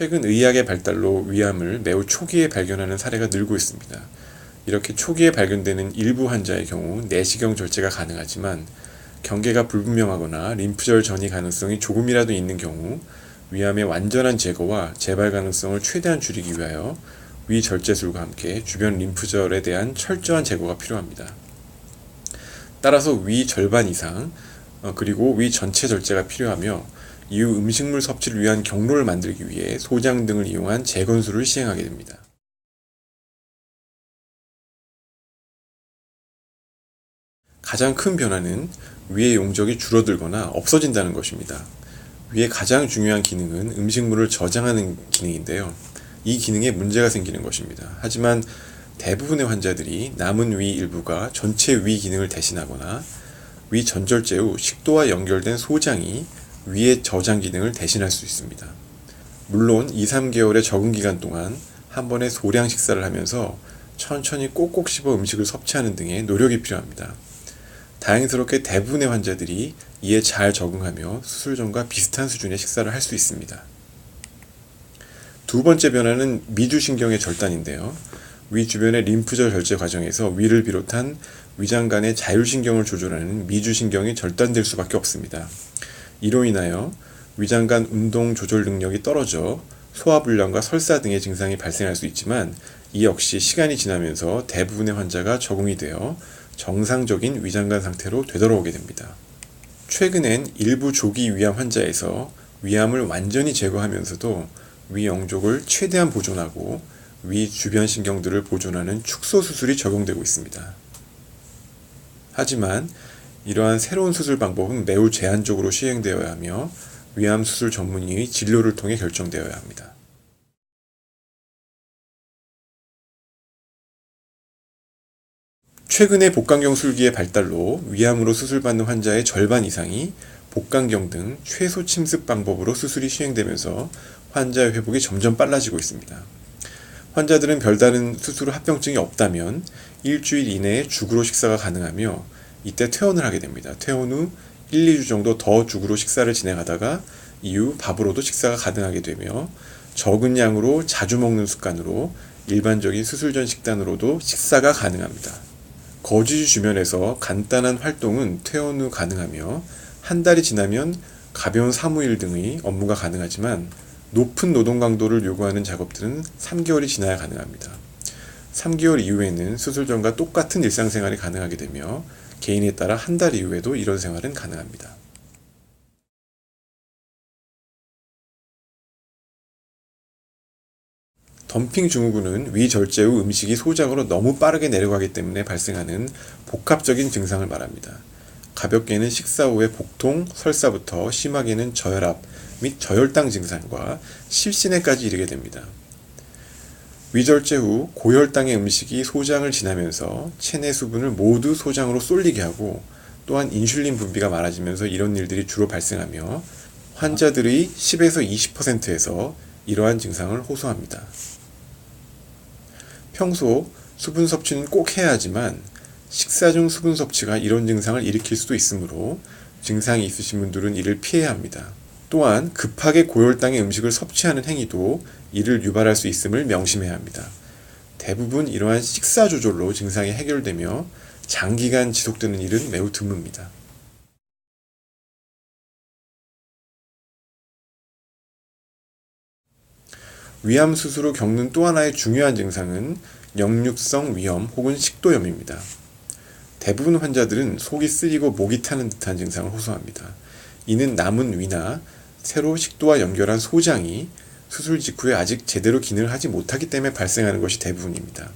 최근 의학의 발달로 위암을 매우 초기에 발견하는 사례가 늘고 있습니다. 이렇게 초기에 발견되는 일부 환자의 경우 내시경 절제가 가능하지만 경계가 불분명하거나 림프절 전이 가능성이 조금이라도 있는 경우 위암의 완전한 제거와 재발 가능성을 최대한 줄이기 위하여 위 절제술과 함께 주변 림프절에 대한 철저한 제거가 필요합니다. 따라서 위 절반 이상 그리고 위 전체 절제가 필요하며 이후 음식물 섭취를 위한 경로를 만들기 위해 소장 등을 이용한 재건술을 시행하게 됩니다. 가장 큰 변화는 위의 용적이 줄어들거나 없어진다는 것입니다. 위의 가장 중요한 기능은 음식물을 저장하는 기능인데요. 이 기능에 문제가 생기는 것입니다. 하지만 대부분의 환자들이 남은 위 일부가 전체 위 기능을 대신하거나 위 전절제 후 식도와 연결된 소장이 위의 저장 기능을 대신할 수 있습니다. 물론 2-3개월의 적응 기간 동안 한 번에 소량 식사를 하면서 천천히 꼭꼭 씹어 음식을 섭취하는 등의 노력이 필요합니다. 다행스럽게 대부분의 환자들이 이에 잘 적응하며 수술 전과 비슷한 수준의 식사를 할 수 있습니다. 두 번째 변화는 미주신경의 절단인데요. 위 주변의 림프절 절제 과정에서 위를 비롯한 위장 간의 자율신경을 조절하는 미주신경이 절단될 수밖에 없습니다. 이로 인하여 위장 간 운동 조절 능력이 떨어져 소화불량과 설사 등의 증상이 발생할 수 있지만 이 역시 시간이 지나면서 대부분의 환자가 적응이 되어 정상적인 위장관 상태로 되돌아오게 됩니다. 최근엔 일부 조기 위암 환자에서 위암을 완전히 제거하면서도 위 영족을 최대한 보존하고 위 주변 신경들을 보존하는 축소 수술이 적용되고 있습니다. 하지만 이러한 새로운 수술 방법은 매우 제한적으로 시행되어야 하며 위암 수술 전문의의 진료를 통해 결정되어야 합니다. 최근의 복강경 술기의 발달로 위암으로 수술받는 환자의 절반 이상이 복강경 등 최소 침습 방법으로 수술이 시행되면서 환자의 회복이 점점 빨라지고 있습니다. 환자들은 별다른 수술 후 합병증이 없다면 일주일 이내에 죽으로 식사가 가능하며 이때 퇴원을 하게 됩니다. 퇴원 후 1-2주 정도 더 죽으로 식사를 진행하다가 이후 밥으로도 식사가 가능하게 되며 적은 양으로 자주 먹는 습관으로 일반적인 수술 전 식단으로도 식사가 가능합니다. 거주지 주변에서 간단한 활동은 퇴원 후 가능하며 한 달이 지나면 가벼운 사무일 등의 업무가 가능하지만 높은 노동 강도를 요구하는 작업들은 3개월이 지나야 가능합니다. 3개월 이후에는 수술 전과 똑같은 일상생활이 가능하게 되며 개인에 따라 한 달 이후에도 이런 생활은 가능합니다. 덤핑 증후군은 위 절제 후 음식이 소장으로 너무 빠르게 내려가기 때문에 발생하는 복합적인 증상을 말합니다. 가볍게는 식사 후의 복통, 설사부터 심하게는 저혈압 및 저혈당 증상과 실신에까지 이르게 됩니다. 위절제 후 고혈당의 음식이 소장을 지나면서 체내 수분을 모두 소장으로 쏠리게 하고 또한 인슐린 분비가 많아지면서 이런 일들이 주로 발생하며 환자들의 10에서 20%에서 이러한 증상을 호소합니다. 평소 수분 섭취는 꼭 해야 하지만 식사 중 수분 섭취가 이런 증상을 일으킬 수도 있으므로 증상이 있으신 분들은 이를 피해야 합니다. 또한 급하게 고혈당의 음식을 섭취하는 행위도 이를 유발할 수 있음을 명심해야 합니다. 대부분 이러한 식사 조절로 증상이 해결되며 장기간 지속되는 일은 매우 드뭅니다. 위암 수술 후 겪는 또 하나의 중요한 증상은 역류성 위염 혹은 식도염입니다. 대부분 환자들은 속이 쓰리고 목이 타는 듯한 증상을 호소합니다. 이는 남은 위나 새로 식도와 연결한 소장이 수술 직후에 아직 제대로 기능을 하지 못하기 때문에 발생하는 것이 대부분입니다.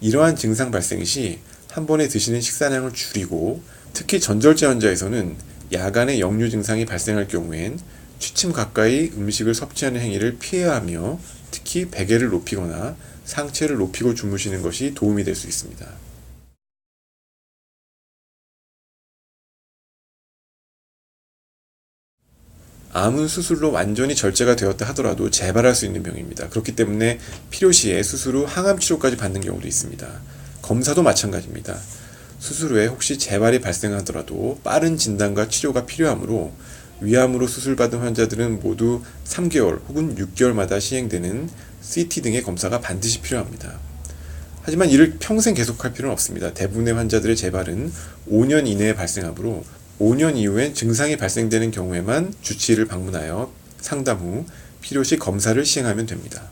이러한 증상 발생 시 한 번에 드시는 식사량을 줄이고 특히 전절제 환자에서는 야간에 역류 증상이 발생할 경우엔 취침 가까이 음식을 섭취하는 행위를 피해야 하며 특히 베개를 높이거나 상체를 높이고 주무시는 것이 도움이 될 수 있습니다. 암은 수술로 완전히 절제가 되었다 하더라도 재발할 수 있는 병입니다. 그렇기 때문에 필요시에 수술 후 항암 치료까지 받는 경우도 있습니다. 검사도 마찬가지입니다. 수술 후에 혹시 재발이 발생하더라도 빠른 진단과 치료가 필요하므로 위암으로 수술받은 환자들은 모두 3개월 혹은 6개월마다 시행되는 CT 등의 검사가 반드시 필요합니다. 하지만 이를 평생 계속할 필요는 없습니다. 대부분의 환자들의 재발은 5년 이내에 발생하므로 5년 이후엔 증상이 발생되는 경우에만 주치의를 방문하여 상담 후 필요시 검사를 시행하면 됩니다.